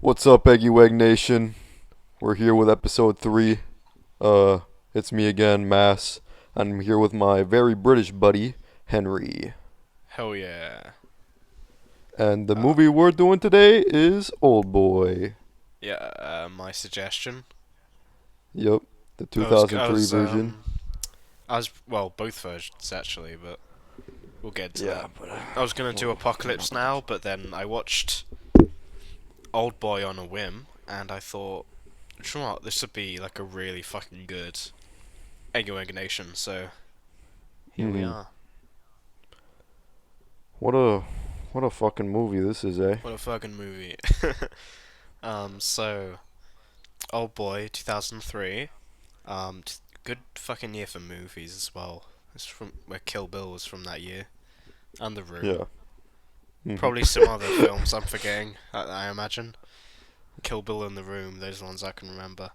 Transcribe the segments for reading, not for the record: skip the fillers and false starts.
What's up, Eggy Wegg Nation? We're here with episode 3. Uh, it's me again, Mass. I'm here with my very British buddy, Henry. Hell yeah. And the Uh, movie we're doing today is Oldboy. yeah, my suggestion. Yup, the I was, I 2003 was, version. um, I was, well, both versions actually, but we'll get to Yeah, that. but I was gonna do well, Apocalypse Now, but then I watched Old Boy on a whim, and I thought, you know what, this would be like a really fucking good Eggy Wegg Nation, so here we hmm are. What a what a fucking movie this is, eh? What a fucking movie. So, Old Boy, 2003. Good fucking year for movies as well. It's from where Kill Bill was from that year, and The Room. Yeah. hmm Probably some other films I'm forgetting. I imagine Kill Bill and The Room. Those are the ones I can remember.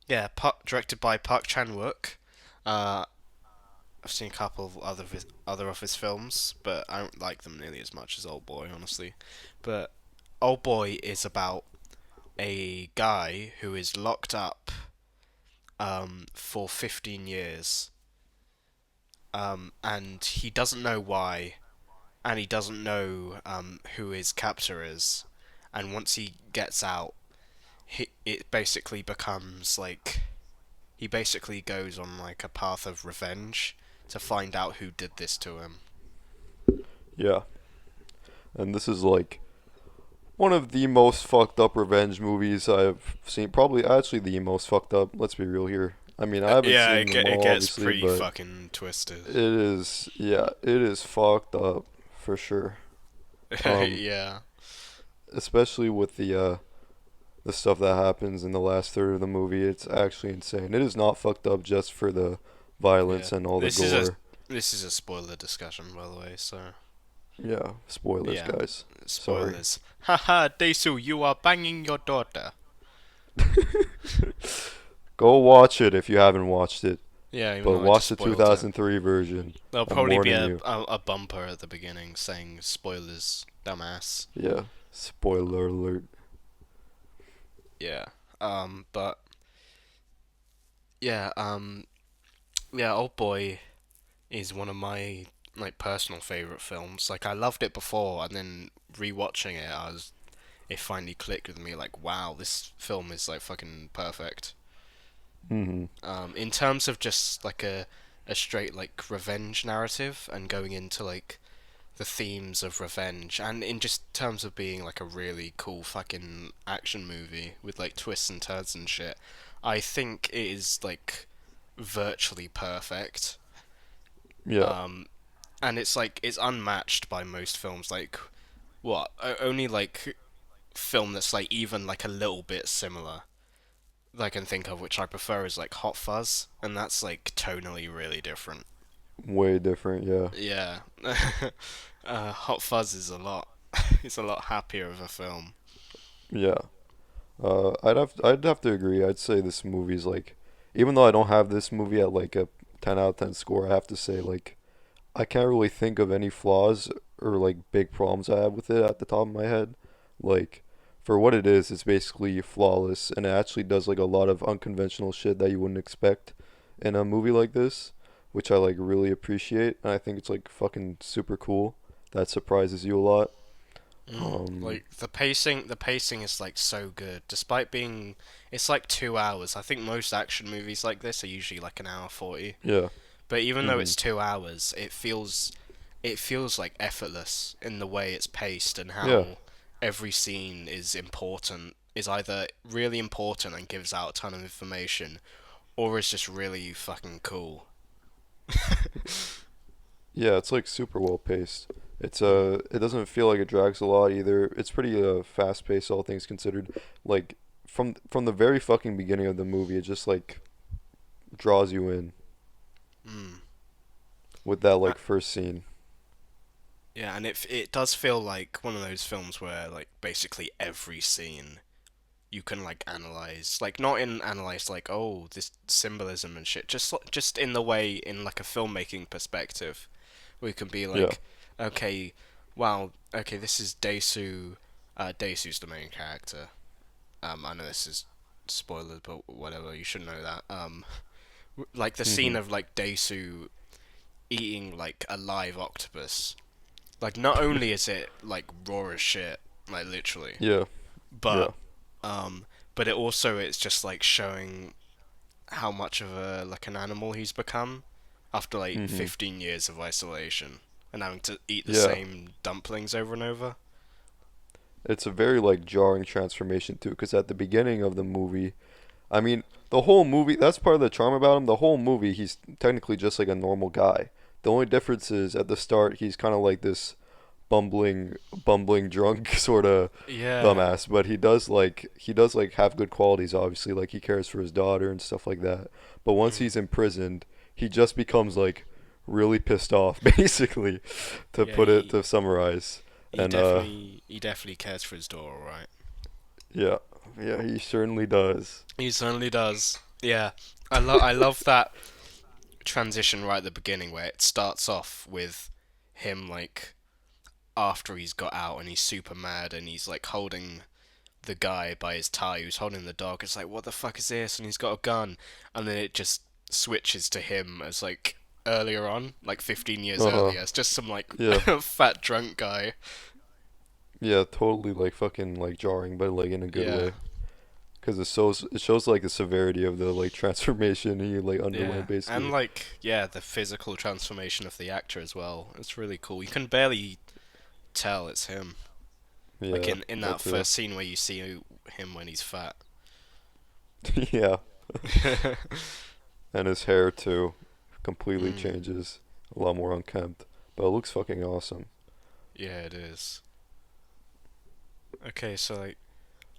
Yeah, directed by Park Chan Wook. Uh, I've seen a couple of other of his films, but I don't like them nearly as much as Old Boy, honestly. But Old Boy is about a guy who is locked up for 15 years, and he doesn't know why, and he doesn't know who his captor is. And once he gets out, it basically becomes like he basically goes on like a path of revenge to find out who did this to him. Yeah. And this is like one of the most fucked up revenge movies I've seen. Probably actually the most fucked up. Let's be real here. I mean, I haven't Yeah, seen them it all, gets obviously, pretty but fucking twisted. it is, yeah, it is fucked up for sure. Um, Yeah, Especially with the stuff that happens in the last third of the movie. It's actually insane. It is not fucked up just for the yeah. violence and all the This is a gore. this is a spoiler discussion, by the way. So Yeah, spoilers, yeah, guys. Sorry. spoilers. Haha, Desu, you are banging your daughter. Go watch it if you haven't watched it, Yeah, even but though I just watch the spoiled it. 2003 version. There'll I'm probably be warning a, you. a a bumper at the beginning saying spoilers, dumbass. Yeah, spoiler alert. Yeah. But yeah, yeah, Old Boy is one of my like personal favorite films. Like I loved it before, and then rewatching it, it finally clicked with me. Like, wow, this film is like fucking perfect. hmm In terms of just like a straight like revenge narrative and going into like the themes of revenge, and in just terms of being like a really cool fucking action movie with like twists and turns and shit, I think it is like virtually perfect. Yeah, Um, and it's like it's unmatched by most films. Like what? Only like film that's like even like a little bit similar that I can think of, which I prefer, is like Hot Fuzz, and that's like tonally really different. way different. Yeah, Yeah, Hot Fuzz is a lot. It's a lot happier of a film. yeah. I'd have to agree. I'd say this movie's like, even though I don't have this movie at like a 10 out of 10 score, I have to say like I can't really think of any flaws or like big problems I have with it at the top of my head. Like for what it is, it's basically flawless and it actually does like a lot of unconventional shit that you wouldn't expect in a movie like this, which I like really appreciate and I think it's like fucking super cool. That surprises you a lot. Um Like the pacing is like so good, despite being it's like 2 hours. I think most action movies like this are usually like an hour 40. yeah. But even though Mhm. it's 2 hours, it feels like effortless in the way it's paced and Yeah. how every scene is either really important and gives out a ton of information, or is just really fucking cool. Yeah, it's like super well paced. It's Mm. it doesn't feel like it drags a lot either. It's pretty fast paced all things considered. Like from the very fucking beginning of the movie, it just like draws you in Mm. with that Uh, like first scene. yeah, and it does feel like one of those films where like basically every scene you can like analyze, like not in analyze like oh this symbolism and shit, just in the way in like a filmmaking perspective we can be Yeah. like, okay, wow, okay, this is Daesu Daisu's the main character. I know this is spoilers, but whatever. You should know that. Like the scene Mhm. of like Daisu eating like a live octopus. Like not only is it like raw as shit, like literally, Yeah. Yeah. but um, but it also it's just like showing how much of a like an animal he's become after like Mhm. 15 years of isolation and having to eat the Yeah. same dumplings over and over. It's a very like jarring transformation too, because at the beginning of the movie, I mean, the whole movie, that's part of the charm about him. The whole movie, he's technically just like a normal guy. The only difference is at the start, he's kind of like this bumbling drunk sort of Yeah. dumbass, but he does like have good qualities obviously, like he cares for his daughter and stuff like that. But once Mm. he's imprisoned, he just becomes like really pissed off basically, Yeah, to summarize. he And definitely cares for his daughter, right? yeah. Yeah, he certainly does. He certainly does. Yeah. I love that transition right at the beginning where it starts off with him like after he's got out and he's super mad and he's like holding the guy by his tie who's holding the dog. It's like, what the fuck is this? And he's got a gun, and then it just switches to him as like earlier on, like 15 years Uh-huh. earlier. It's just some like Yeah. fat drunk guy. Yeah, totally like fucking like jarring, but like in a good Yeah, way. Because it shows like the severity of the like transformation he like yeah, underwent and basically. like yeah, the physical transformation of the actor as well. It's really cool. You can barely tell it's him. Like Yeah, in that that too. first scene where you see him when he's fat. Yeah, and his hair too completely Mm, changes, a lot more unkempt, but it looks fucking awesome. yeah, it is. Okay, so like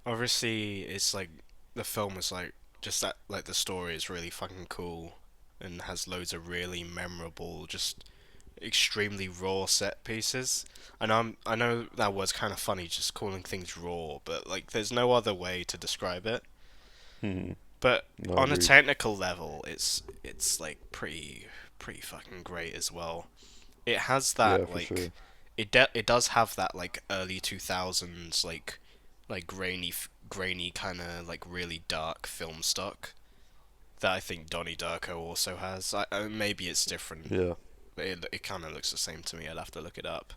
obviously it's like the film is like just that like the story is really fucking cool and has loads of really memorable just extremely raw set pieces. And I know that was kind of funny just calling things raw, but like there's no other way to describe it. Hmm. But No, on a agreed. technical level, it's like pretty fucking great as well. It has Yeah, that for like sure. it does have that like early 2000s like grainy kind of like really dark film stock that I think Donnie Darko also has. Maybe it's different, Yeah. but it kind of looks the same to me. I'd have to look it up.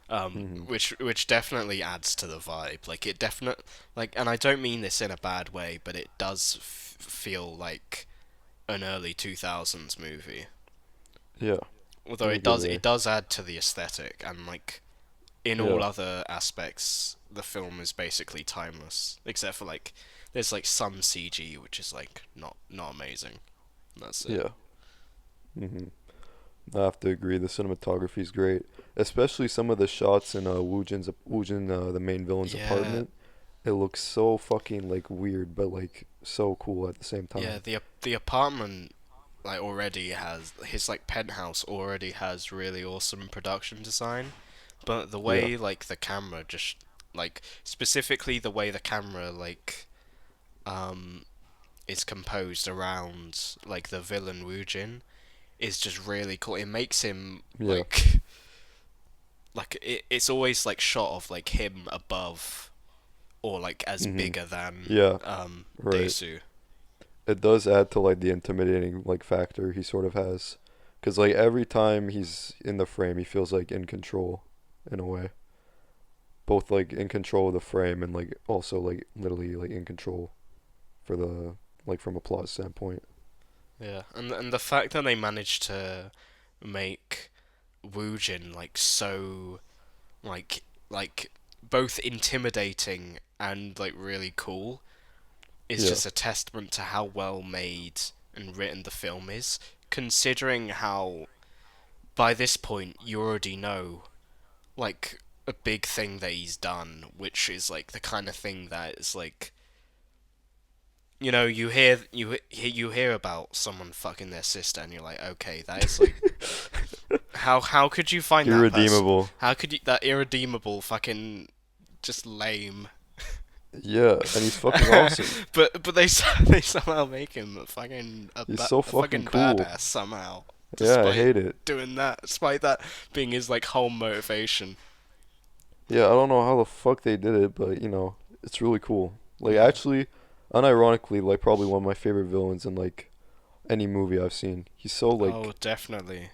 Hmm. Which definitely adds to the vibe. Like it definitely like, and I don't mean this in a bad way, but it does feel like an early 2000s movie. Yeah, Although in a good it way. does add to the aesthetic and like in all Yeah. other aspects, the film is basically timeless, except for like there's like some CG which is like not amazing. That's it. Yeah. Hmm. I have to agree. The cinematography is great, especially some of the shots in Woojin, the main villain's Yeah, apartment. It looks so fucking like weird, but like so cool at the same yeah. time. The apartment like already has his like penthouse already has really awesome production design, but the Yeah. way like the camera just like specifically the way the camera like um is composed around like the villain Woojin is just really cool. It makes him Yeah. like it's always like shot of like him above or like as Mhm. bigger than Yeah. Right. Desu. It does add to like the intimidating like factor he sort of has, cause like every time he's in the frame, he feels like in control, in a way. Both like in control of the frame and like also like literally like in control for the like from a plot standpoint. Yeah, and the fact that they managed to make Woojin like so like both intimidating and like really cool is Yeah. just a testament to how well made and written the film is, considering how by this point you already know like a big thing that he's done, which is like the kind of thing that is like you hear about someone fucking their sister and you're like, okay, that is like how could you find that person? Irredeemable. How could you that irredeemable fucking just lame? Yeah, and he's fucking awesome. But they somehow make him He's so a fucking fucking cool. badass somehow, Yeah, I despite hate it. doing that, despite that being his like whole motivation. Yeah, I don't know how the fuck they did it, but it's really cool. Like Yeah. actually, unironically, like probably one of my favorite villains in like any movie I've seen. He's so Oh, like, definitely.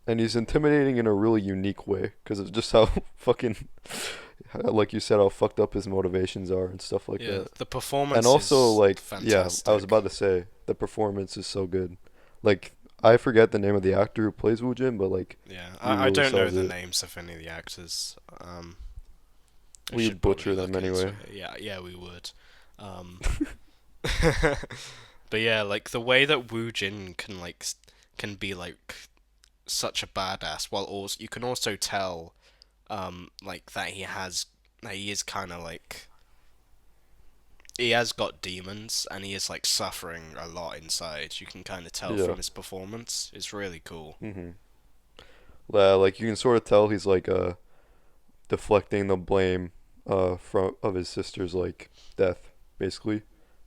and he's intimidating in a really unique way because of just how fucking, like you said, how fucked up his motivations are and stuff like Yeah, that. the And performance also is like, yeah, I was fantastic. about to say the performance is so good. Like I forget the name of the actor who plays Wu Jin, but like Yeah, he I really don't know sells the it. names of any of the actors. I We should probably butcher them look into anyway. it. Yeah, yeah, we would. Um, but yeah, like the way that Wu Jin can can be like such a badass, while also you can also tell like that he is kind of like he has got demons and he is like suffering a lot inside. You can kind of tell Yeah. from his performance. It's really cool. Mhm. Yeah, like you can sort of tell he's like deflecting the blame from of his sister's like death basically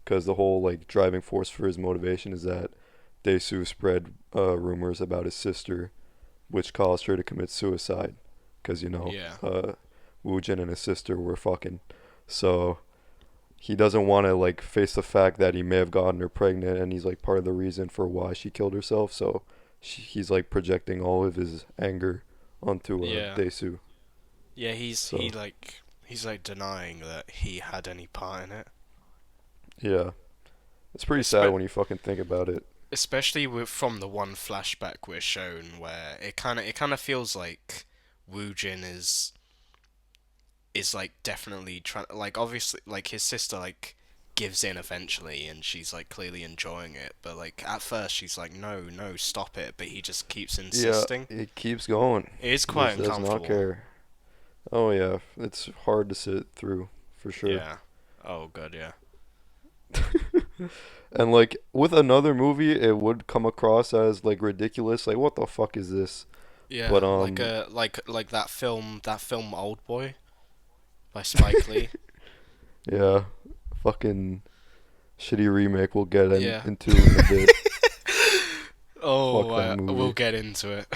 because the whole like driving force for his motivation is that Daesu spread rumors about his sister which caused her to commit suicide because Yeah. Woo Jin and his sister were fucking, so he doesn't want to like face the fact that he may have gotten her pregnant and he's like part of the reason for why she killed herself, so he's like projecting all of his anger onto Yeah. Daesu. Yeah, So he's like denying that he had any part in it. yeah, it's pretty sad Espe- when you fucking think about it. Especially from the one flashback we're shown where it kind of feels like Woo Jin is like definitely trying, like obviously like his sister like gives in eventually and she's like clearly enjoying it, but like at first she's like no, no, stop it, but he just keeps Yeah, insisting. it keeps going. It is He quite just does not uncomfortable. care. Oh yeah, it's hard to sit through for sure. Yeah. Oh god, yeah. And like with another movie, it would come across as like ridiculous. Like what the fuck is this? But Yeah, like that film Oldboy by Spike Lee. yeah, fucking shitty remake we'll get Yeah. into in a bit. Oh, Fuck that we'll movie. get into it.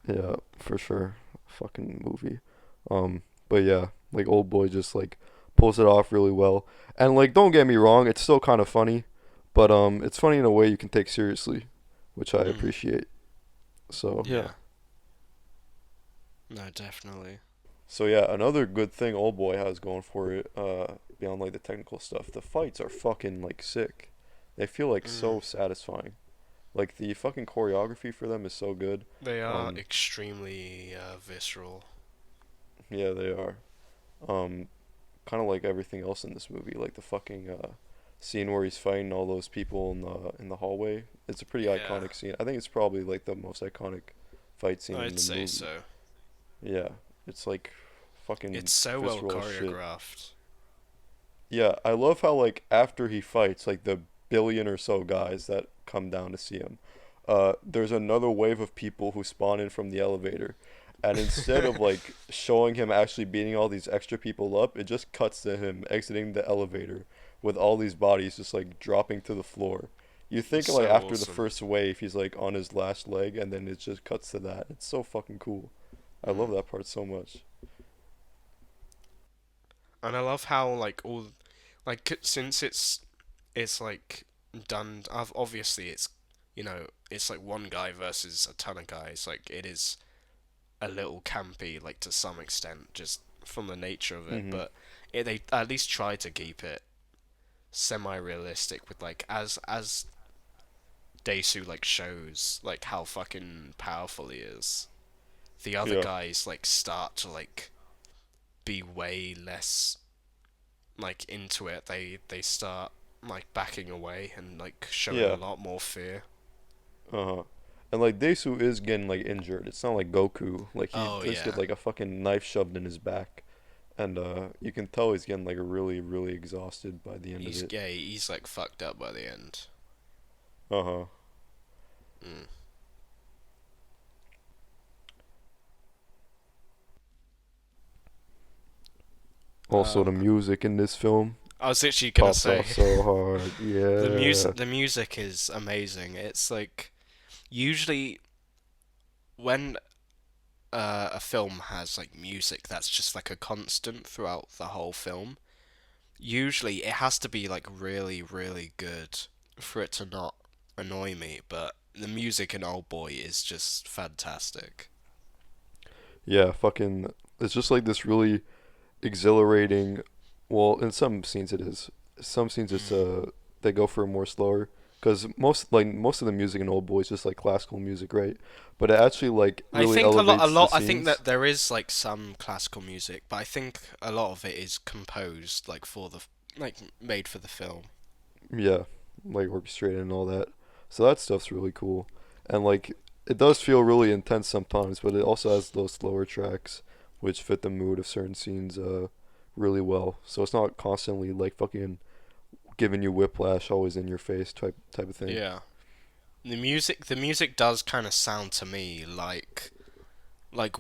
Yeah, for sure. Fucking movie. But yeah, like Oldboy just like pulls it off really well. And like don't get me wrong, it's still kind of funny, but it's funny in a way you can take seriously, which I Mm, appreciate. So, yeah. yeah. No, definitely. So yeah, another good thing Oldboy has going for it, beyond like the technical stuff, the fights are fucking like sick. They feel like Mm. so satisfying. Like the fucking choreography for them is so good. They are Um, extremely visceral. yeah, they are. Um, kind of like everything else in this movie, like the fucking scene where he's fighting all those people in the hallway. It's a pretty Yeah, iconic scene. I think it's probably like the most iconic fight scene in I'd the say movie. so. Yeah, it's like fucking It's so well visceral as shit. choreographed. Yeah, I love how like after he fights like the billion or so guys that come down to see him, there's another wave of people who spawn in from the elevator, and instead of like showing him actually beating all these extra people up, it just cuts to him exiting the elevator with all these bodies just like dropping to the floor. You It's think like so after the awesome. first wave he's like on his last leg, and then it just cuts to that. It's so fucking cool. I love Mm. that part so much. And I love how like since it's like done. Obviously, it's like one guy versus a ton of guys. Like it is a little campy, like to some extent, just from the nature of it. Mhm. But they at least try to keep it semi-realistic with like as Daesu like shows like how fucking powerful he is. The other Yeah. guys like start to like be way less like into it. They start like backing away and like showing a Yeah. lot more fear. Uh-huh. And like Desu is getting like injured. It's not like Goku. Like he Oh does get yeah, like a fucking knife shoved in his back. And you can tell he's getting like really, really exhausted by the end of it. he's like fucked up by the end. Uh-huh. Mm. Also the Um, music in this film I was literally gonna pops say off so hard. Yeah. the music is amazing. It's like usually when a film has like music that's just like a constant throughout the whole film, usually it has to be like really, really good for it to not annoy me. But the music in Old Boy is just fantastic. Yeah, fucking. It's just like this really exhilarating. Well, in some scenes it is. Some scenes it's Mm. they go for a more slower because most of the music in Old Boy is just like classical music, right? But it actually like I really think a elevates the lot. I think scenes. that there is like some classical music, but I think a lot of it is composed like for the like made for the film. Yeah, like orchestrated and all that. So that stuff's really cool. And like it does feel really intense sometimes, but it also has those slower tracks which fit the mood of certain scenes really well. So it's not constantly like fucking giving you whiplash always in your face type of thing. Yeah, the music does kind of sound to me like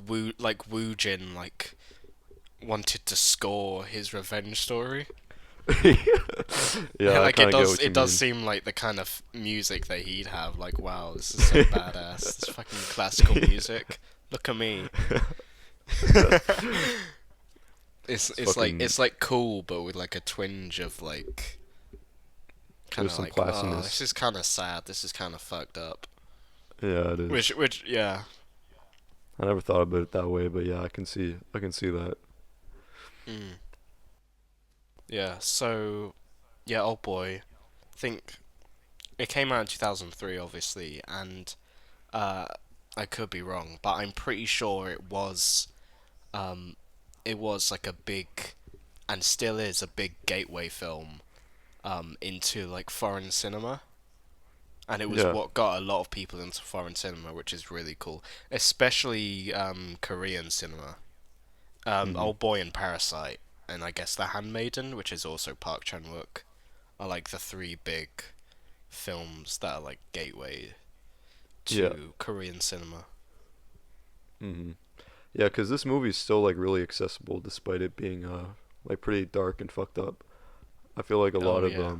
Woo Jin like wanted to score his revenge story. Yeah, I Like kind of get what it you does mean. seem like the kind of music that he'd have. Like, wow, this is so badass. This fucking classical music. Look at me. It's fucking It's like cool, but with like a twinge of like kind there's of some like, oh, this classiness. is kind of sad. This is kind of fucked up. Yeah, it is. Yeah. I never thought about it that way, but yeah, I can see that. Mm. Yeah. So yeah, Old Boy. I think it came out in 2003, obviously, and uh, I could be wrong, but I'm pretty sure um, it was like a big and still is a big gateway film into like foreign cinema, and it was Yeah. what got a lot of people into foreign cinema, which is really cool, especially Korean cinema. Mhm. Old Boy and Parasite, and I guess The Handmaiden, which is also Park Chan Wook, are like the three big films that are like gateway Yeah. to Korean cinema. Mhm. Yeah, 'cause this movie's still like really accessible despite it being like pretty dark and fucked up. I feel like a Oh lot of yeah.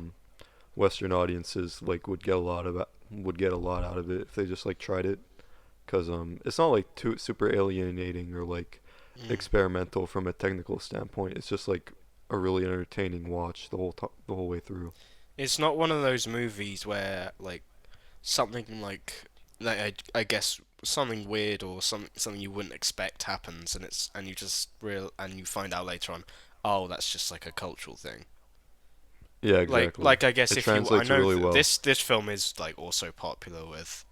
Western audiences like would get a lot out of it if they just like tried it. 'Cause it's not like too super alienating or like Mm. experimental from a technical standpoint. It's just like a really entertaining watch the whole way through. It's not one of those movies where like something I guess something weird or something you wouldn't expect happens, and you just real and you find out later on, oh, that's just like a cultural thing. Yeah, exactly. Like I guess It if you I translates know really well. this film is like also popular with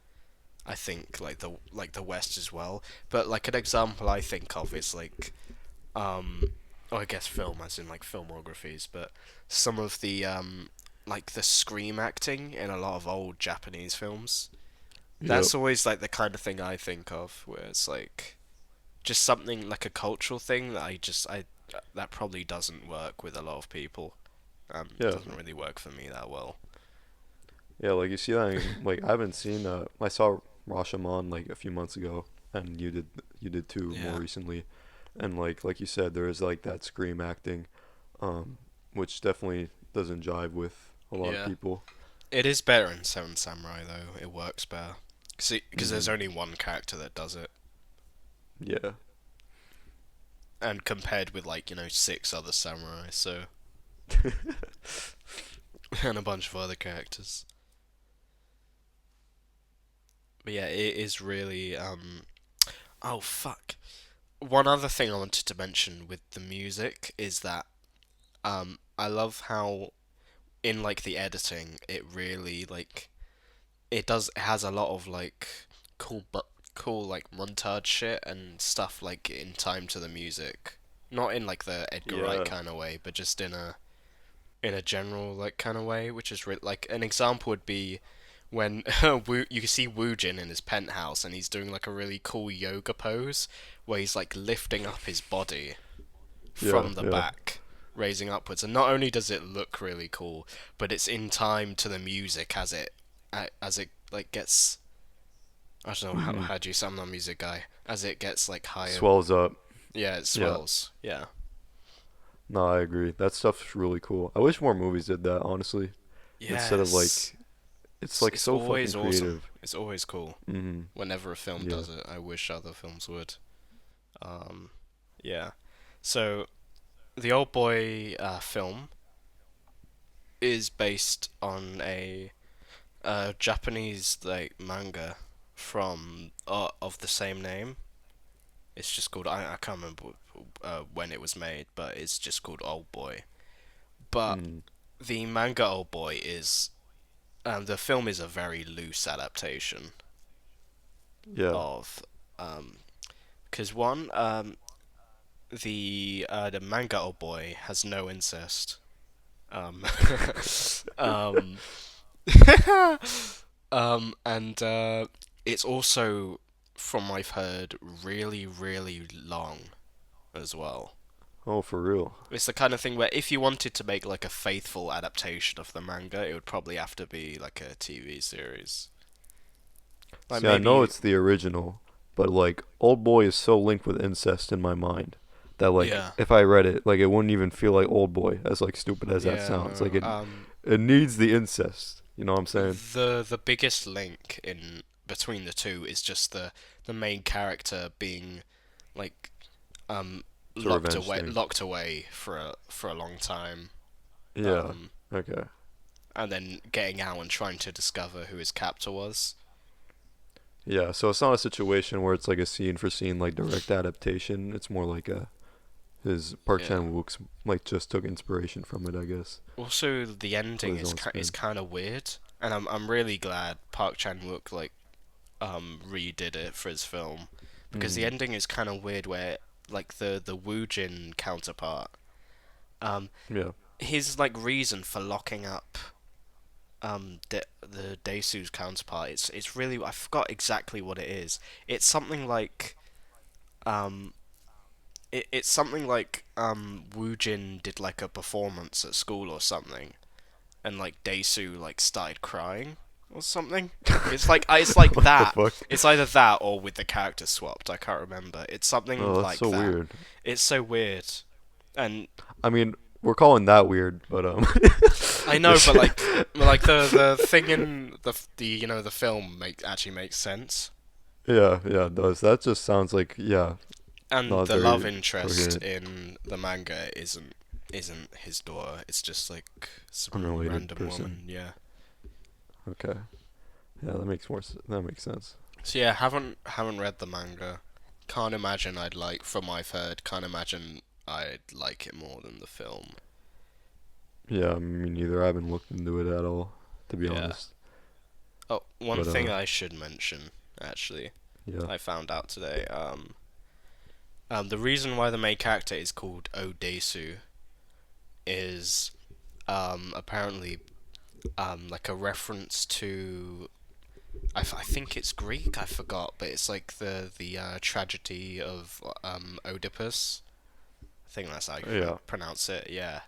I think like the West as well, but like an example I think of is like um oh I guess film as in like filmographies, but some of the like the scream acting in a lot of old Japanese films. Yep. That's always like the kind of thing I think of, where it's like just something like a cultural thing that I that probably doesn't work with a lot of people. Yeah. Doesn't really work for me that well. Yeah, like you see that like I haven't seen I saw Rashomon like a few months ago and you did too more Yeah, recently. And like you said there is like that scream acting um which definitely doesn't jive with a lot of yeah. people. It is better in Seven Samurai though. It works better. Because there's Mhm. only one character that does it, Yeah. and compared with like six other samurai, so and a bunch of other characters. But yeah, it is really Oh fuck. One other thing I wanted to mention with the music is that I love how in like the editing it really like it has a lot of like cool like montage shit and stuff like in time to the music. Not in like the Edgar Wright Yeah. kind of way, but just in a general like kind of way, which is like an example would be when you can see Woojin in his penthouse and he's doing like a really cool yoga pose where he's like lifting up his body Yeah, from the yeah. back, raising upwards, and not only does it look really cool, but it's in time to the music as it like gets. I don't know Mhm. how do you sound that music guy as it gets like higher. Swells up. Yeah, it Yeah. swells. Yeah. No, I agree. That stuff's really cool. I wish more movies did that, honestly. Instead of Yes. like it's like It's so fucking always awesome. creative. It's always cool. Mhm. Whenever a film Yeah. does it, I wish other films would. Um, yeah. So the Old Boy film is based on a Japanese like manga from of the same name. It's just called I can't remember when it was made, but it's just called Old Boy. But Mm. the manga Old Boy is the film is a very loose adaptation Yeah. of because one the manga Old Boy has no incest. Um, um, and it's also, from I've heard, really, really long as well. Oh, for real. It's the kind of thing where if you wanted to make like a faithful adaptation of the manga, it would probably have to be like a TV series. Like See, I know maybe, it's the original, but like Old Boy is so linked with incest in my mind that like yeah, if I read it, like it wouldn't even feel like Old Boy, as like stupid as that yeah, sounds. Like no. it needs the incest. You know what I'm saying? The biggest link in between the two is just the main character being like um It's a revenge thing. locked away for a long time, Yeah. um Okay. and then getting out and trying to discover who his captor was. Yeah. So it's not a situation where it's like a scene for scene like direct adaptation. It's more like a his Park Yeah. Chan Wook's like just took inspiration from it, I guess. Also, the Put ending his own is spin. kind of weird, and I'm really glad Park Chan Wook like redid it for his film because the Mm. ending is kind of weird where like the Woojin counterpart um Yeah. his like reason for locking up the Daesu's counterpart, it's really, I forgot exactly what it is. It's something like um it's something like Woojin did like a performance at school or something, and like Daesu like started crying or something. It's like What the that. fuck? It's either that or with the character swapped. I can't remember. It's something Oh, that's like so that. weird. It's so weird, and I mean, we're calling that weird, but I know, but like the thing in the the film actually makes sense, yeah, yeah, it does. That just sounds like yeah, and not the love very interest coherent, in the manga isn't his daughter. It's just like some unrelated random person. woman. Yeah. Okay, yeah, that makes that makes sense. So yeah, haven't read the manga. Can't imagine I'd like, from what I've heard, can't imagine I'd like it more than the film. Yeah, me neither. I haven't looked into it at all, to be Yeah. honest. Oh, one But thing I should mention, actually, yeah. I found out today. The reason why the main character is called Odesu is apparently like a reference to I think it's Greek. I forgot, but it's like the tragedy of Oedipus. I think that's how you Yeah. pronounce it. Yeah,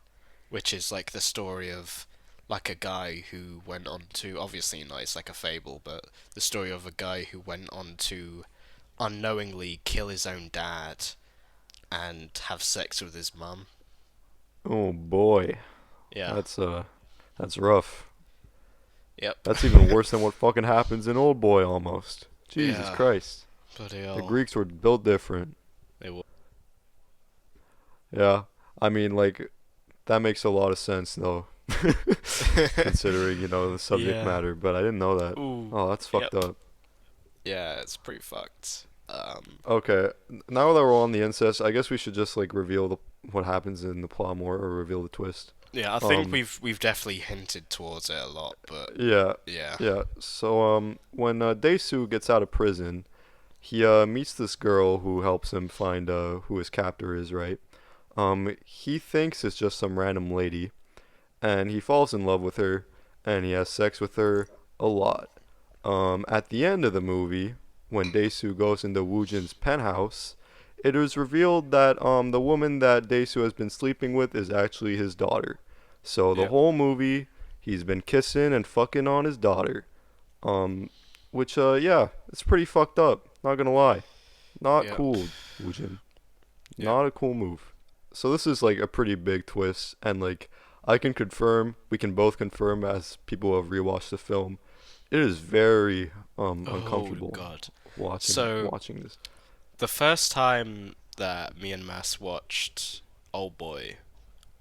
which is like the story of like a guy who went on to, obviously not, it's like a fable, but the story of a guy who went on to unknowingly kill his own dad and have sex with his mum. Oh boy, Yeah. that's that's rough. Yep. That's even worse than what fucking happens in Old Boy almost. Jesus Yeah. Christ. Bloody The hell. Greeks were built different. They were. Yeah. I mean, like, that makes a lot of sense, though, considering, the subject Yeah. matter, but I didn't know that. Ooh. Oh, that's fucked Yep. up. Yeah, it's pretty fucked. Okay, now that we're on the incest, I guess we should just, like, reveal what happens in the plot more, or reveal the twist. Yeah, I think Um, we've definitely hinted towards it a lot, but yeah, yeah. yeah. So, when Daesu gets out of prison, he meets this girl who helps him find who his captor is, right? He thinks it's just some random lady, and he falls in love with her, and he has sex with her a lot. At the end of the movie, when Daesu goes into Woojin's penthouse, it is revealed that the woman that Daesu has been sleeping with is actually his daughter. So the Yep. whole movie, he's been kissing and fucking on his daughter. Um, which yeah, it's pretty fucked up. Not gonna lie, not Yep. cool, Woojin. Yep. Not a cool move. So this is like a pretty big twist, and like I can confirm, we can both confirm as people who have rewatched the film, it is very Oh uncomfortable god. watching So watching this. the first time that me and Mass watched Oldboy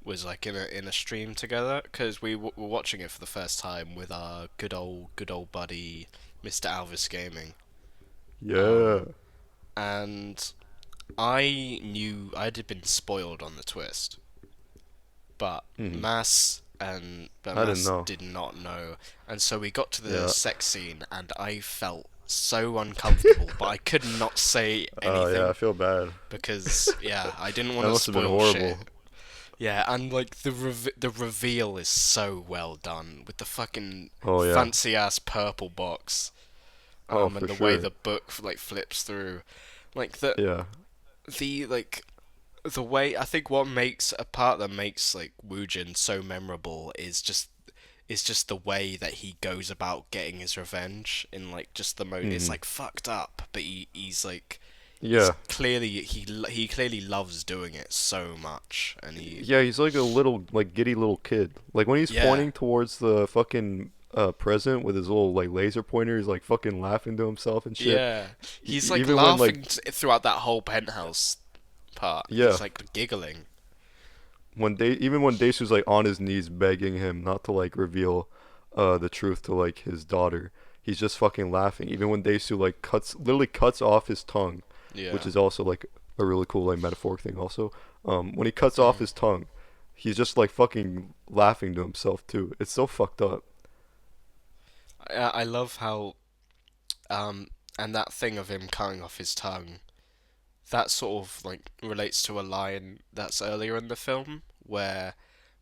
was like in a stream together because were watching it for the first time with our good old buddy Mr. Alvis Gaming. Yeah. Um, and I knew I'd been spoiled on the twist, but Hmm. I didn't Mass know. did not know, and so we got to the Yeah. sex scene, and I felt so uncomfortable, but I could not say Oh yeah, I anything feel bad. because yeah, I didn't want That to must have been spoil shit. horrible. Yeah, and like the reveal is so well done with the fucking Oh yeah. fancy ass purple box, Oh and for the way sure. the book like flips through, like the Yeah. the like the way I think what makes a part that makes like Woojin so memorable is just the way that he goes about getting his revenge in like just the mode. It's Hmm. like fucked up, but he's like he's Yeah. clearly he clearly loves doing it so much, and he Yeah, he's like a little like giddy little kid. Like when he's yeah pointing towards the fucking present with his little like laser pointer, he's like fucking laughing to himself and shit. yeah he's like Even when like laughing throughout that whole penthouse part. yeah, He's like giggling. even when Daisu's like on his knees begging him not to like reveal the truth to like his daughter, he's just fucking laughing. Even when Daisu like literally cuts off his tongue, which Yeah. is also like a really cool like metaphoric thing also. When he cuts off Mm. his tongue, he's just like fucking laughing to himself too. It's so fucked up. I love how um and that thing of him cutting off his tongue, that sort of like relates to a line that's earlier in the film where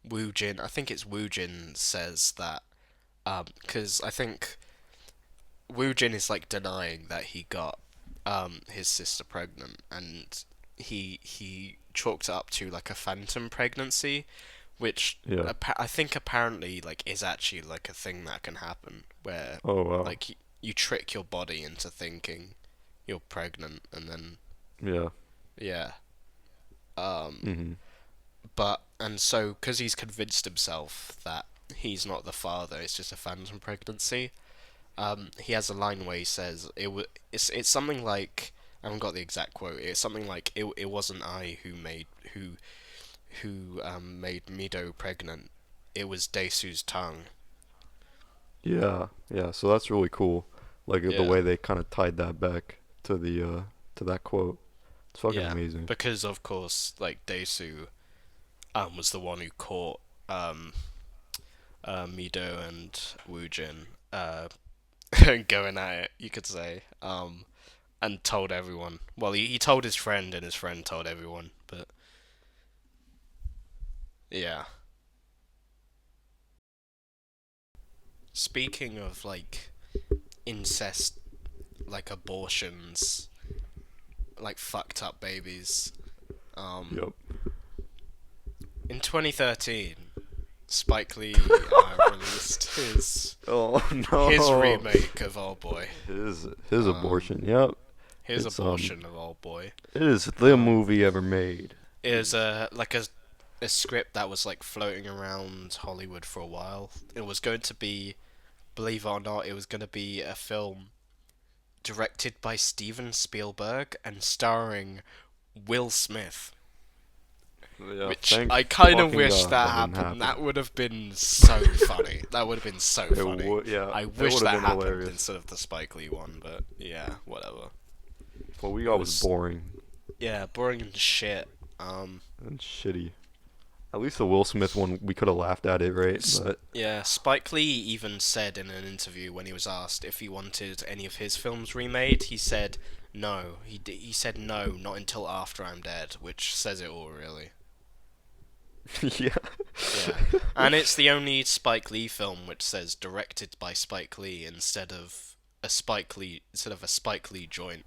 Woojin, I think it's Woojin says that because I think Woojin is like denying that he got his sister pregnant, and he chalked it up to like a phantom pregnancy, which Yeah. I think apparently like is actually like a thing that can happen where Oh wow. like you trick your body into thinking you're pregnant, and then Yeah. yeah um Mhm. but and so because he's convinced himself that he's not the father, it's just a phantom pregnancy. He has a line where he says it's something like, I haven't got the exact quote. It's something like it wasn't I who made Mido pregnant. It was Daisu's tongue. Yeah. Yeah. So that's really cool. Like the Yeah, way they kind of tied that back to that quote. It's fucking yeah, amazing. because of course like Daisu was the one who caught Mido and Woojin going at it, you could say, and told everyone. Well, he told his friend, and his friend told everyone. But yeah. Speaking of like incest, like abortions, like fucked up babies. Um, Yep. in 2013, Spike Lee released Oh his no. remake of Oldboy. His Um, abortion. Yep. his It's abortion of Oldboy. it is the Um, movie ever made. it was a script that was like floating around Hollywood for a while. It was going to be, believe it or not, it was going to be a film directed by Steven Spielberg and starring Will Smith, Yeah, which thank I kind of fucking wish God that that didn't happened. happen. That would have been so funny. That would have been so It funny. would, yeah, I it wish would have that been happened hilarious. instead of the Spike Lee one, but yeah, whatever. What we It got was was boring yeah, boring and shit. Um, and shitty. At least the Will Smith one, we could have laughed at it, right? But Yeah, Spike Lee even said in an interview when he was asked if he wanted any of his films remade, he said no. He said no, not until after I'm dead, which says it all, really. yeah, Yeah, and it's the only Spike Lee film which says directed by Spike Lee instead of a Spike Lee joint.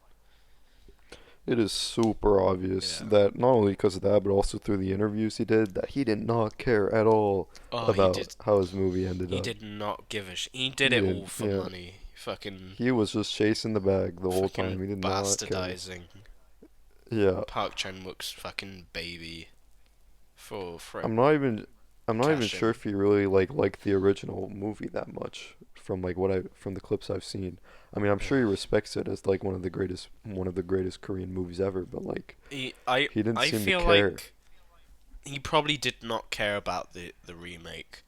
it is super obvious Yeah. that not only because of that, but also through the interviews he did, that he did not care at all Oh, about how his movie ended he up. did not give a he did He it all didn't. for Yeah, money. Fucking he was just chasing the bag the whole time. fucking He did not care. bastardizing Yeah, Park Chan Wook's fucking baby for I'm not even. I'm not even cash sure in. if he really like the original movie that much from like what I from the clips I've seen. I mean, I'm sure he respects it as like one of the greatest Korean movies ever, but like He, I he didn't I seem to feel care. like he probably did not care about the remake.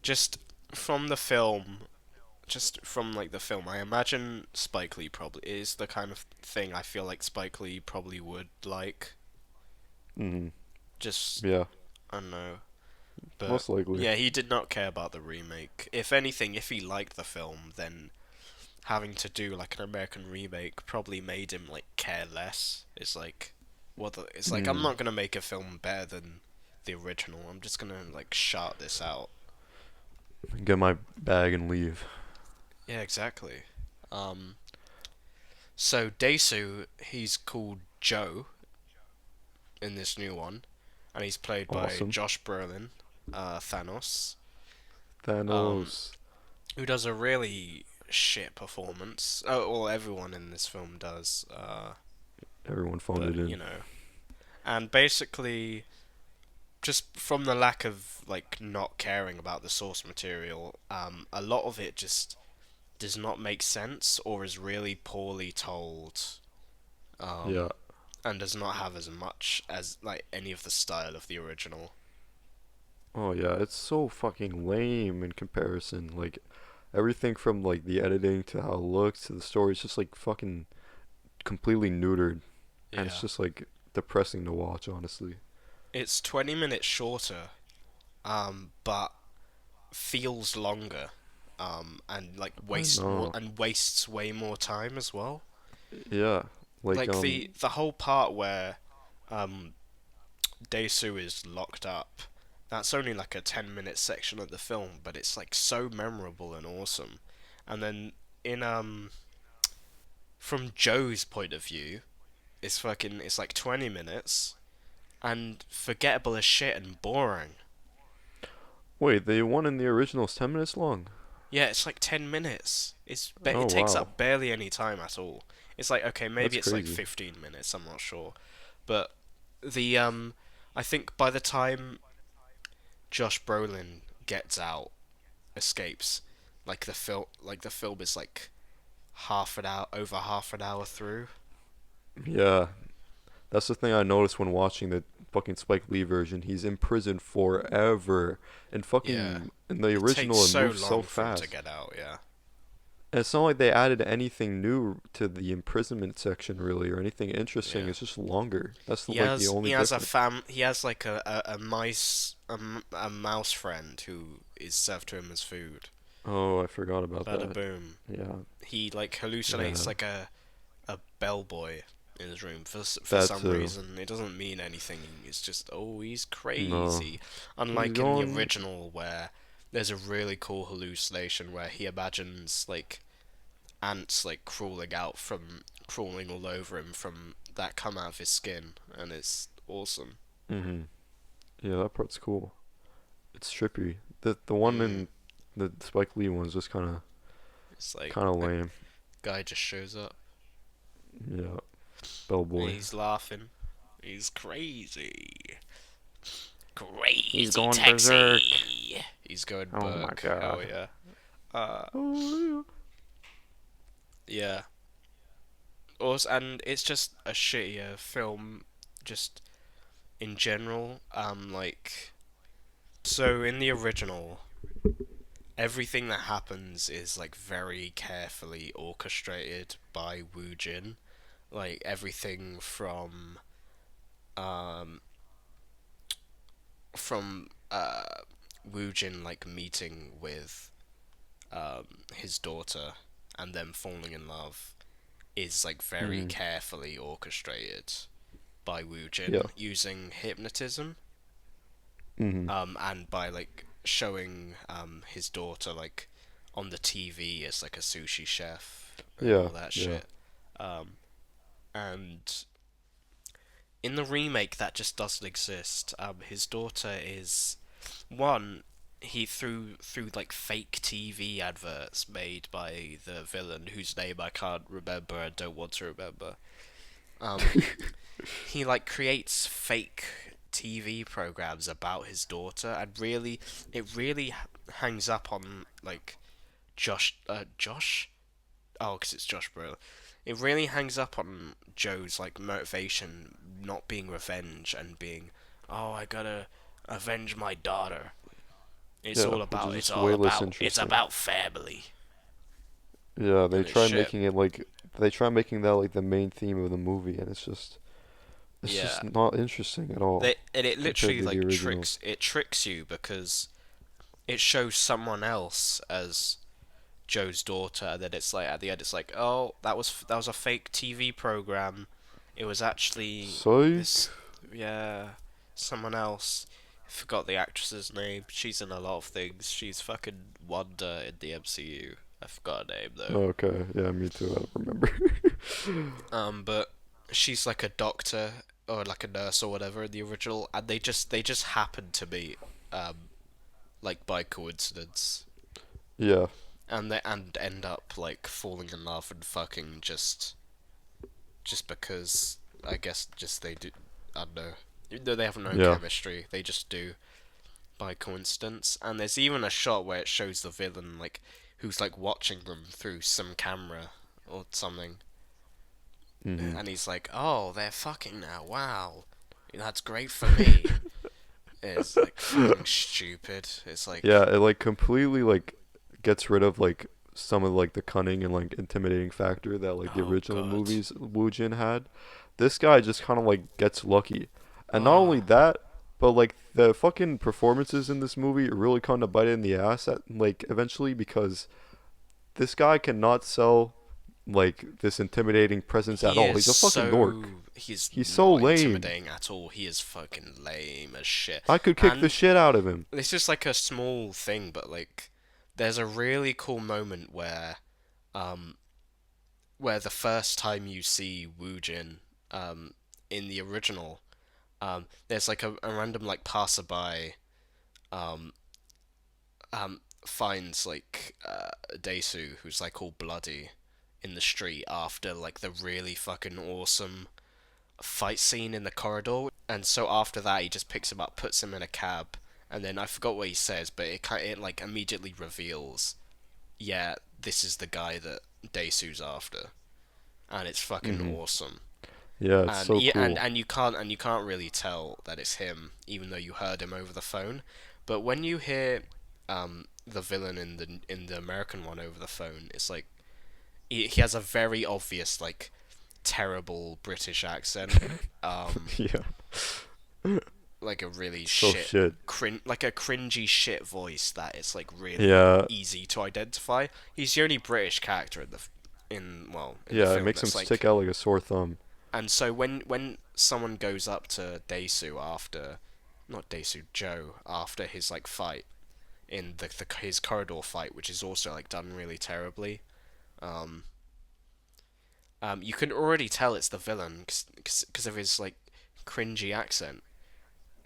Just from the film, just from like the film, I imagine Spike Lee probably is the kind of thing I feel like Spike Lee probably would like. Hmm. Just Yeah, I don't know, but most likely. yeah, he did not care about the remake. If anything, if he liked the film, then having to do like an American remake probably made him like care less. It's like I'm Mm. not gonna make a film better than the original. I'm just gonna like shout this out. Get my bag and leave. Yeah, exactly. Um, so Daesu, he's called Joe in this new one, and he's played by Awesome. Josh Brolin, Thanos, um, Thanos. who does a really shit performance. Oh, well, everyone in this film does, Everyone phoned but it you in. know. And basically, just from the lack of like not caring about the source material, a lot of it just does not make sense or is really poorly told, Yeah. um, and does not have as much as like any of the style of the original. Oh yeah, it's so fucking lame in comparison. Like everything from like the editing to how it looks to the story is just like fucking completely neutered, and it's Yeah, just like depressing to watch, honestly. it's 20 minutes shorter, but feels longer, and like I know. wastes way more time as well. Yeah. Like Like the whole part where um Daesu is locked up. That's only like a 10-minute section of the film, but it's like so memorable and awesome. And then in from Joe's point of view, it's like 20 minutes and forgettable as shit and boring. wait, the one in the original is 10 minutes long. Yeah, it's like 10 minutes. Oh It takes wow. up barely any time at all. It's like okay, That's maybe it's like crazy. 15 minutes, I'm not sure. But the I think by the time Josh Brolin gets out, escapes, like the film is like over half an hour through. Yeah. That's the thing I noticed when watching the fucking Spike Lee version. He's in prison forever. And Yeah. fucking in the It takes original it so moves so long for him to fast. get out, yeah. And it's not like they added anything new to the imprisonment section really or anything interesting. Yeah. It's just longer. That's like the only difference. He has like a mouse friend who is served to him as food. Oh, I forgot about Bada that. boom. Yeah. He like hallucinates Yeah. like a bellboy in his room for That some too. reason. It doesn't mean anything. It's just oh he's No. crazy. He's Unlike in the going. original where there's a really cool hallucination where he imagines like ants like crawling all over him from that come out of his skin, and it's awesome. Mhm. Yeah, that part's cool. It's trippy. The one Mm. in the Spike Lee one's just It's like kind of a lame. guy just shows up Yeah. and Bellboy. he's laughing. He's crazy. He's Crazy going berserk. taxi. He's going Oh my Burke. Hell god. yeah. Uh, Oh yeah. Also, and it's just a shittier film, just in general. Like so in the original, everything that happens is like very carefully orchestrated by Woo Jin. Like everything um from Woo Jin like meeting with his daughter and them falling in love is like yeah. very Mhm. carefully orchestrated by Woo Yeah. Jin using hypnotism, Mhm. and by like showing his daughter like on the TV as like a sushi chef and Yeah. all that Yeah. shit. Um, and in the remake, that just doesn't exist. His daughter is one. He through like fake TV adverts made by the villain, whose name I can't remember. I don't want to remember. Um, he like creates fake TV programs about his daughter, and really, it really hangs up on like Josh. Oh, because it's Josh Brolin. It really hangs up on Joe's like motivation, not being revenge and being, oh, I gotta avenge my daughter. Yeah, which is just way less It's interesting. about family, Yeah, and it's shit. they try making that like the main theme of the movie, and it's Yeah, just not interesting at all and it compared literally to the like original. tricks you because it shows someone else as Joe's daughter, and then it's like at the end it's like, oh, that was a fake TV program. It was actually Psych. this, yeah, someone else. Forgot the actress's name. She's in a lot of things. She's fucking Wanda in the MCU. I forgot her name though. Okay, yeah, me too. I don't remember. But she's like a doctor or like a nurse or whatever in the original, and they just happen to meet, like by coincidence, Yeah, and they and end up like falling in love and fucking just because I guess just they do. I don't know. Even though they have no yeah. chemistry, they just do by coincidence. And there's even a shot where it shows the villain like who's like watching them through some camera or something, Mhm. and he's like, "Oh, they're fucking now. Wow, that's great for me." It's like fucking stupid. It's like, Yeah, it like completely like gets rid of like some of like the cunning and like intimidating factor that like the oh original god, movies Wu Jin had. This guy just kind of like gets lucky. And not only oh that, but like the fucking performances in this movie really kind of bite it in the ass at like eventually because this guy cannot sell like this intimidating presence at all. He's a fucking dork. he's He's so not lame. intimidating at all. He is fucking lame as shit. I could kick the And shit out of him. this is like a small thing, but like there's a really cool moment um where the first time you see Woojin in the original, there's like a random like passerby um finds like Daesu who's like all bloody in the street after like the really fucking awesome fight scene in the corridor, and so after that he just picks him up, puts him in a cab, and then I forgot what he says, but it like immediately reveals, yeah, this is the guy that Daesu's after, and it's fucking Mhm. awesome. Yeah, it's And so yeah, cool. and you can't really tell that it's him, even though you heard him over the phone. But when you hear the villain in the American one over the phone, it's like he has a very obvious like terrible British accent, um, Yeah. like a really So shit. like a cringy shit voice that it's like really Yeah, easy to identify. He's the only British character in in the yeah, it film makes him that's stick like. out like a sore thumb. And so when someone goes up to Daesu after, not Daesu, Joe after his like fight in his corridor fight, which is also like done really terribly, um, you can already tell it's the villain because of his like cringy accent.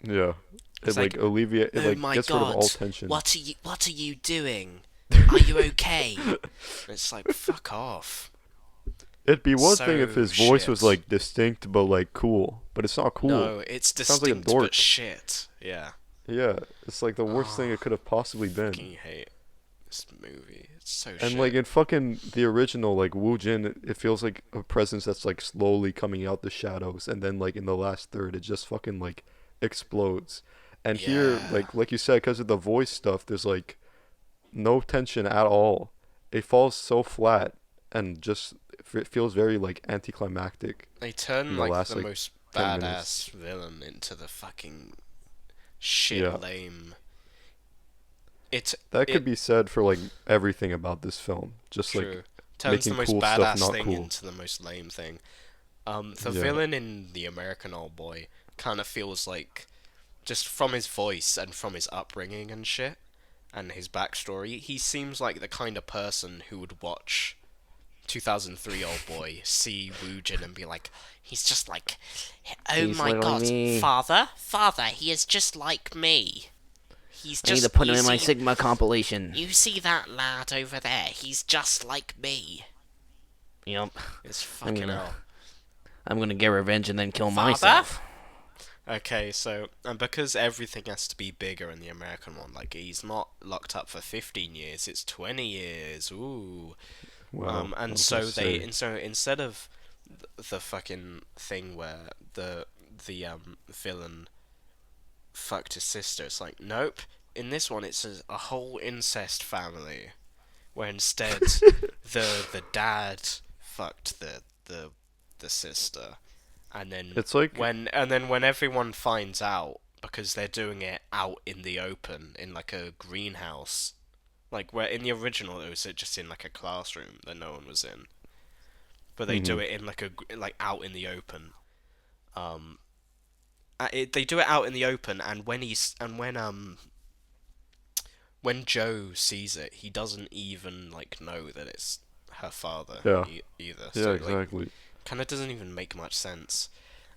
Yeah, It's like, it "Oh like my gets rid of all god, tension. what are you doing? Are you okay?" It's like, fuck off. It'd be one thing if So his voice was shit. like distinct but like cool, but it's not cool. No, it's It sounds like a distinct but dork. shit. Yeah. Yeah, it's like the worst thing Oh, it could have possibly been. fucking hate this movie. It's so And like shit. in fucking the original, like Wu Jin, it feels like a presence that's like slowly coming out the shadows, and then like in the last third, it just fucking like explodes. And here, Yeah. like you said, because of the voice stuff, there's like no tension at all. It falls so flat, and just it feels very like anticlimactic They in turn the like last the like most 10 minutes. badass villain into the fucking shit Yeah, lame. It that could it be said for like everything about this film. Just like true. Turns the making most cool stuff badass not thing cool. into the most lame thing. The Yeah, villain in the American Old Boy kind of feels like, just from his voice and from his upbringing and shit and his backstory, he seems like the kind of person who would watch 2003 Old Boy, see Woojin and be like, he's just like, oh He's my literally god, me. father, he is just like me. I need to put him in my See, Sigma compilation. you see that lad over there? He's just like me. Yep. It's I'm fucking gonna hell. I'm gonna get revenge and then kill Father? myself. Okay, so and because everything has to be bigger in the American one, like he's not locked up for 15 years, it's 20 years. Ooh. Wow, I And was gonna so they say. and so instead of the fucking thing where the villain fucked his sister, it's like nope. In this one, it's a whole incest family, where instead the dad fucked the sister, and then It's like, when everyone finds out because they're doing it out in the open in like a greenhouse, like where in the original it was just in like a classroom that no one was in, but they do hmm it in like out in the open. Um, they do it out in the open, and when Joe sees it, he doesn't even like know that it's her father yeah, either. yeah, So like, exactly. kind of doesn't even make much sense.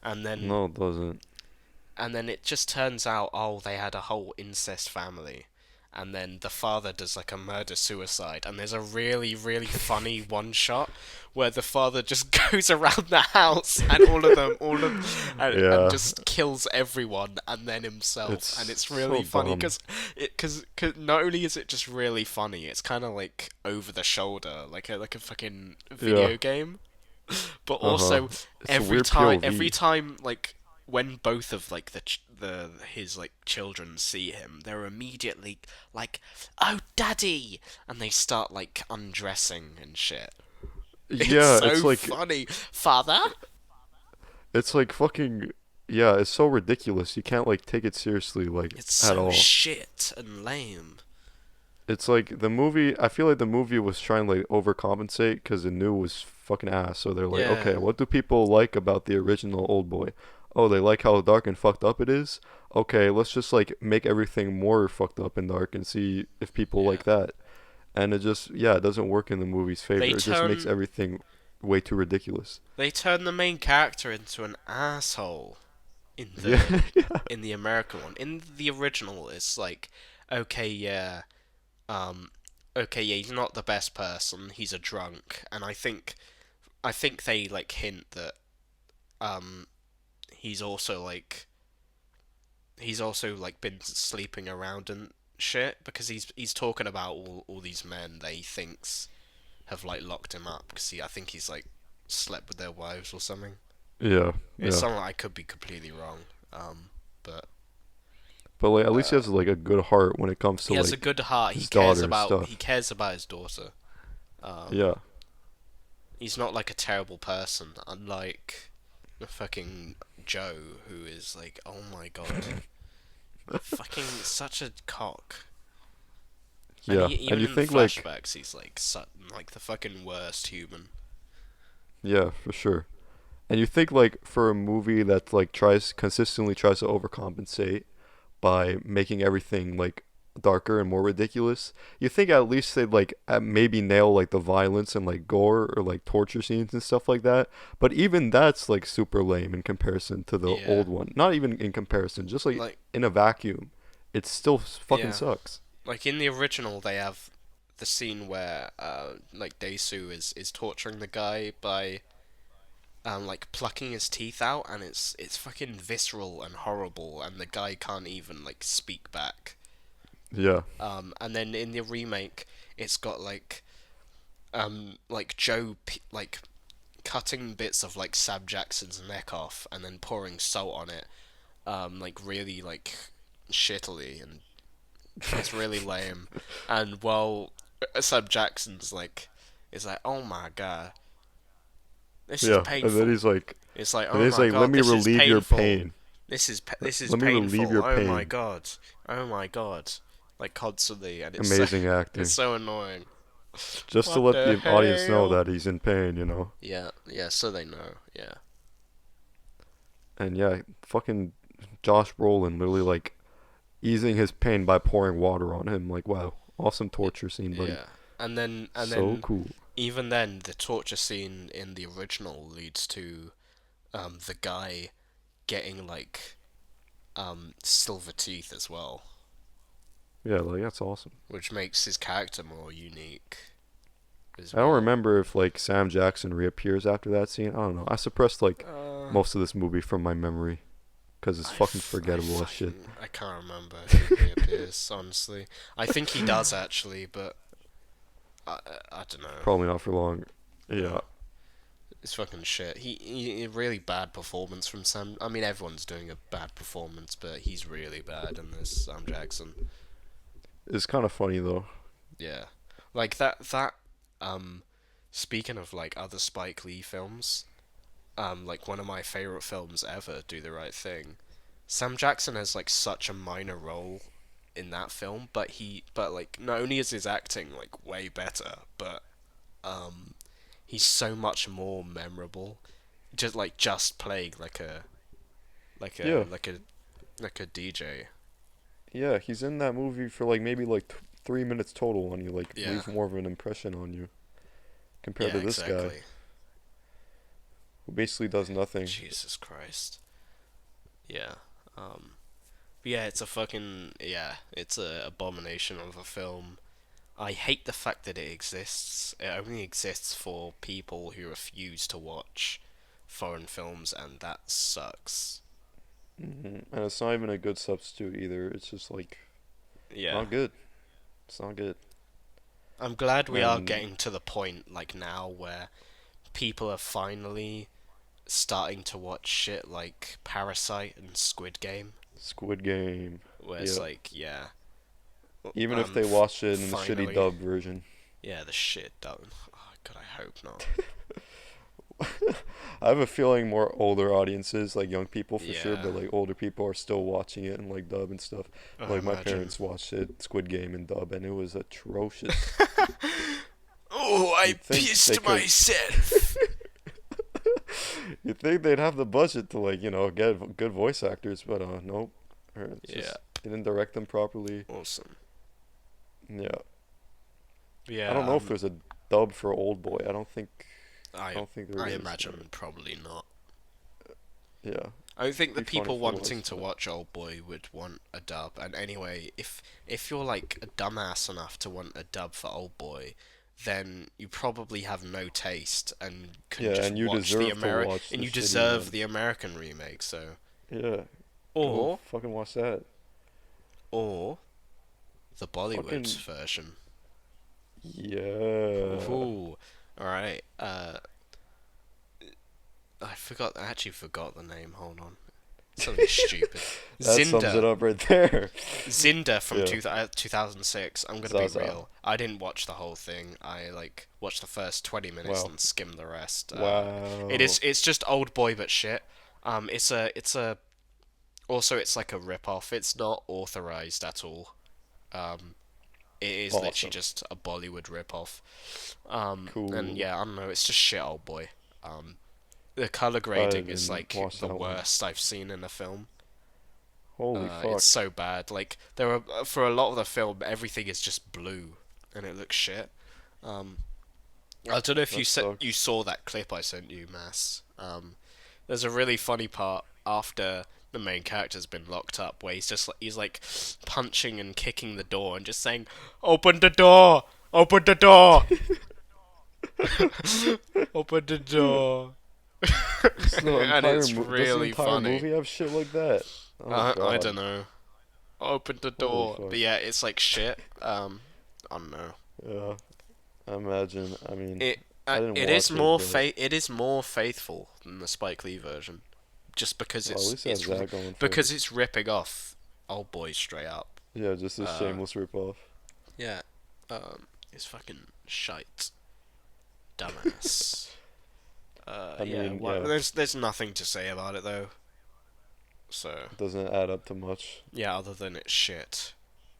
And then No, it doesn't. it just turns out, oh, they had a whole incest family. And then the father does like a murder suicide, and there's a really, really funny one shot where the father just goes around the house and and Yeah, just kills everyone and then himself, and it's it's so really funny dumb. because not only is it just really funny, it's kind of like over the shoulder, like a fucking Yeah, video game, but uh-huh. also It's a weird POV. every time like when both of like the his like children see him, they're immediately like, "Oh, daddy!" and they start like undressing and shit. It's Yeah, so funny, father. it's like fucking, yeah, it's so ridiculous. You can't like take it seriously like It's at so all. shit and lame. It's like the movie. I feel like the movie was trying to like overcompensate because it knew it was fucking ass. So they're like, okay, Yeah, what do people like about the original Oldboy? Oh, they like how dark and fucked up it is. Okay, let's just like make everything more fucked up and dark and see if people yeah. like that. And it just, yeah, it doesn't work in the movie's They favor. It just makes turn everything way too ridiculous. they turn the main character into an asshole in Yeah, yeah, the American one. In the original, it's like, okay, yeah, um, okay, yeah, he's not the best person. He's a drunk, and I think they like hint that um he's also like been sleeping around and shit because he's talking about all these men that he thinks have like locked him up because I think he's like slept with their wives or something. yeah, It's yeah. something I could be completely wrong. But But like, at least he uh, has like a good heart when it comes to he has a like good heart. his daughter and He stuff. cares about his daughter. Um, Yeah, he's not like a terrible person, unlike the fucking Joe, who is like, oh my god, fucking such a cock. And yeah. And even you in the think like, flashbacks, he's like like the fucking worst human. yeah, for sure. And you think like for a movie that like tries to overcompensate by making everything like darker and more ridiculous, you think at least they'd like maybe nail like the violence and like gore or like torture scenes and stuff like that. But even that's like super lame in comparison to the Yeah, old one. Not even in comparison, just like like in a vacuum, it still fucking yeah, sucks. like in the original, they have the scene where like Daesu is torturing the guy by like plucking his teeth out, and it's fucking visceral and horrible, and the guy can't even like speak back. Yeah, And then in the remake, it's got like Joe like cutting bits of like Sam Jackson's neck off and then pouring salt on it, like really like shittily, and it's really lame. And while Sam Jackson's like, is like, oh my god, this is yeah. painful. It's like, And oh then he's my like, let god, me this is relieve your painful. pain. This is Let me relieve painful. your Oh my pain. god. Oh my god. Like constantly, and Amazing it's acting. so annoying. Just to What let the the audience know hell? that he's in pain, you know. Yeah, yeah. So they know. Yeah, And yeah, fucking Josh Brolin literally like easing his pain by pouring water on him. Like, wow, awesome torture scene, buddy. yeah. And So then cool. even then, the torture scene in the original leads to the guy getting like silver teeth as well, Yeah, like that's awesome. which makes his character more unique as I don't well. remember if like Sam Jackson reappears after that scene. I don't know. I suppressed like Uh, most of this movie from my memory. because it's fucking forgettable as shit. I can't remember who he appears, honestly. I think he does actually, but I, I don't know. Probably not for long. Yeah. Yeah. It's fucking shit. He a really bad performance from Sam. I mean, everyone's doing a bad performance, but he's really bad in this, Sam Jackson. It's kind of funny though. Yeah, like that. Um, speaking of like other Spike Lee films, like one of my favorite films ever, Do the Right Thing. Sam Jackson has like such a minor role in that film, but like not only is his acting like way better, but um, he's so much more memorable. Just playing like a Yeah. like a like a DJ. Yeah, he's in that movie for like maybe like 3 minutes total, and he like Yeah. leaves more of an impression on you compared Yeah, to this guy exactly. who basically does nothing. Jesus Christ. Yeah. Um. But yeah, it's a abomination of a film. I hate the fact that it exists. It only exists for people who refuse to watch foreign films, and that sucks. And it's not even a good substitute either. It's just like Yeah. not good. It's not good. I'm glad we are And getting to the point like now where people are finally starting to watch shit like Parasite and Squid Game, Squid Game. where it's Yeah. like, yeah, Even if they watched it in the shitty finally, dub version. yeah, the shit done. Oh God, I hope not. I have a feeling more older audiences, like young people for sure, Yeah, but like older people are still watching it in like dub and stuff. I Like my imagine. parents watched it, Squid Game in dub, and it was atrocious. Oh, I You'd think they pissed could- myself. You'd think they'd have the budget to like, get good voice actors, but nope. It's Yeah, just, they didn't direct them properly. awesome. Yeah. Yeah, I don't know if there's a dub for Oldboy. I I don't think there I is. imagine probably not. Yeah. I don't think the Be funny people if it wanting was, to but- watch Oldboy would want a dub. And anyway, if you're like a dumbass enough to want a dub for Oldboy, then you probably have no taste and can Yeah, just and you watch the deserve to watch and the you shitty deserve one. the American remake. So Yeah. or Go fucking watch that. or the Bollywood Fucking- version. Yeah. Ooh, all right. I actually forgot the name. Hold on. Something stupid. That sums it Zinda. up right there. Zinda from Yeah. 2006. I'm gonna Zaza. be real. I didn't watch the whole thing. I like watched the first 20 minutes Wow. and skimmed the rest. Wow. It's just old boy but shit. It's like a rip off. It's not authorized at all. It is literally Awesome. just a Bollywood rip off. Cool. And yeah, I don't know. It's just shit, old boy. The color grading is didn't like watch the that one. worst I've seen in a film. Holy fuck. It's so bad. Like there are for a lot of the film, everything is just blue, and it looks shit. I don't know if That you sucks. saw that clip I sent you, Mass. There's a really funny part after the main character's been locked up, where he's like punching and kicking the door and just saying, "Open the door! Open the door! Open the door!" It's the and entire it's does the really entire funny. movie have shit like that? Oh, I God. don't know. Open the Holy door. fuck. But yeah, it's like shit. I don't know. Yeah. I imagine. I mean, It I didn't it is watch it, more but- it is more faithful than the Spike Lee version, just because well, at least it has that going for because it. it's ripping off Old Boy straight up. Yeah, just a shameless ripoff. Yeah, it's fucking shite, dumbass. I Yeah, mean, well, yeah. there's nothing to say about it though. So It doesn't add up to much. yeah, other than it's shit.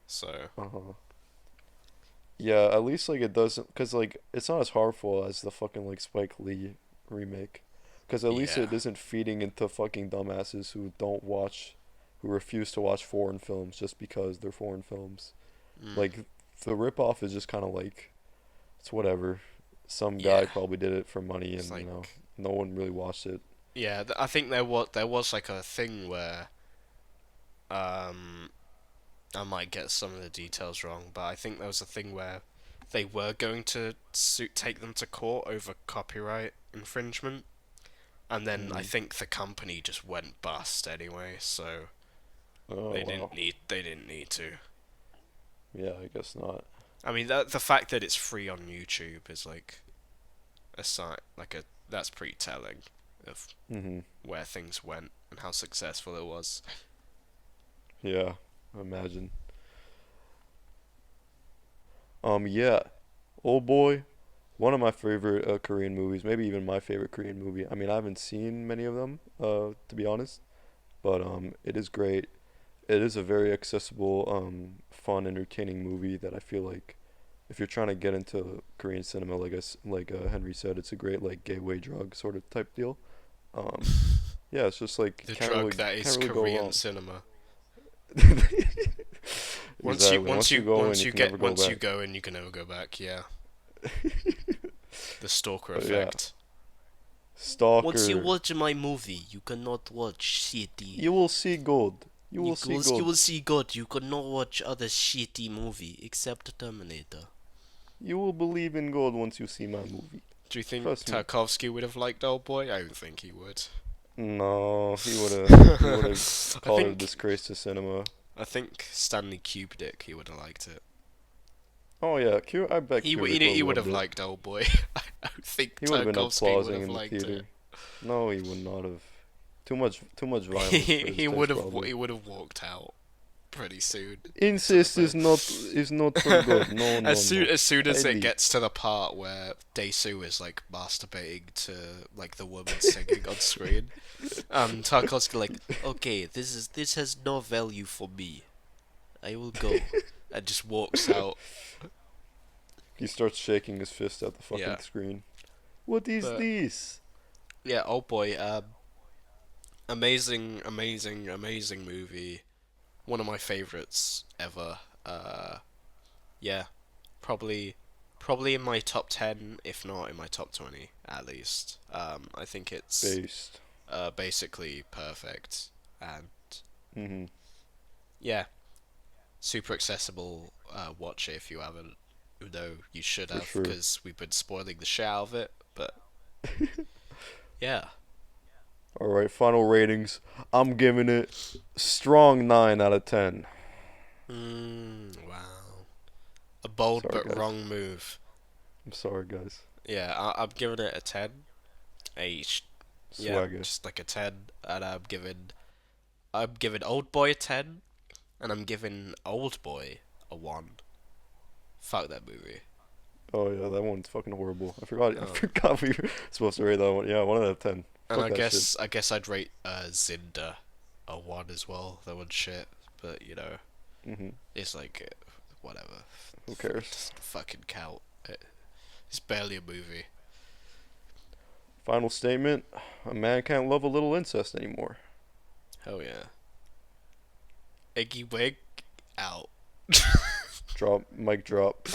So Uh-huh. Yeah, at least like it doesn't, cause like it's not as harmful as the fucking like Spike Lee remake, cause at least it Yeah. isn't feeding into fucking dumbasses who refuse to watch foreign films just because they're foreign films. mm, Like the ripoff is just kind of like it's whatever. Some guy Yeah. probably did it for money, and It's like- no one really watched it. yeah, I think there was like a thing where, I might get some of the details wrong, but I think there was a thing where they were going to take them to court over copyright infringement, and then I Mm. think the company just went bust anyway, so Oh wow. they didn't need to. Yeah, I guess not. I mean, the fact that it's free on YouTube is like a sign, that's pretty telling of Mhm. where things went and how successful it was. Yeah. Imagine. Yeah. Old Boy. One of my favorite Korean movies. Maybe even my favorite Korean movie. I mean, I haven't seen many of them. To be honest, but it is great. It is a very accessible, fun, entertaining movie that I feel like if you're trying to get into Korean cinema, like Henry said, it's a great like gateway drug sort of type deal. Um, yeah, it's just like The drug that can't is really go Korean wrong. cinema. Exactly. Once you go in, you can never go Once you back. go in, you can never go back. Yeah, the stalker But yeah, effect. Once you Stalker. watch my movie, you cannot watch shitty. You will see gold. You will see You gold. will see God. You cannot watch other shitty movie except Terminator. You will believe in gold once you see my movie. Do you think Trust me. Tarkovsky would have liked Oldboy? I don't think he would. No, he would have I called it a think disgrace to cinema. I think Stanley Kubrick he would have liked it. Oh yeah, I bet Kubrick would He have would have loved it. liked Oldboy. I don't think He would have been Tarkovsky would applauding have in the liked it. theater. No, he would not have. Too much violence for his taste, probably. He would have walked out pretty soon. Incest is not for God. No, no, no. As soon I as it leave. gets to the part where Dae-soo is like masturbating to like the woman singing on screen, Tarkovsky like, okay, this has no value for me. I will go, and just walks out. He starts shaking his fist at the Yeah, fucking screen. What is but this? yeah, oh boy, amazing movie. One of my favorites ever. Yeah, probably in my top 10, if not in my top 20 at least. I think it's Based. basically perfect, and Mhm. yeah, super accessible. Watch it if you haven't. Though you should For have, sure. because we've been spoiling the shit out of it. But yeah, All right, final ratings. I'm giving it strong 9 out of 10. wow, a bold Sorry, but guys. wrong move. I'm sorry, guys. Yeah, I'm giving it a 10. A yeah, Swagger. just like a 10, and I'm giving Old Boy a 10, and I'm giving Old Boy a 1. Fuck that movie. Oh yeah, that one's fucking horrible. I forgot. I Oh. forgot we were supposed to rate that one. Yeah, 1 out of 10. And Fuck that shit. I guess I'd rate Zinda a 1 as well. That one's shit, but you know, Mhm. it's like whatever. Who cares? Doesn't fucking count. It's barely a movie. Final statement. A man can't love a little incest anymore. Hell yeah. Eggy Wegg out. Drop. Mic drop.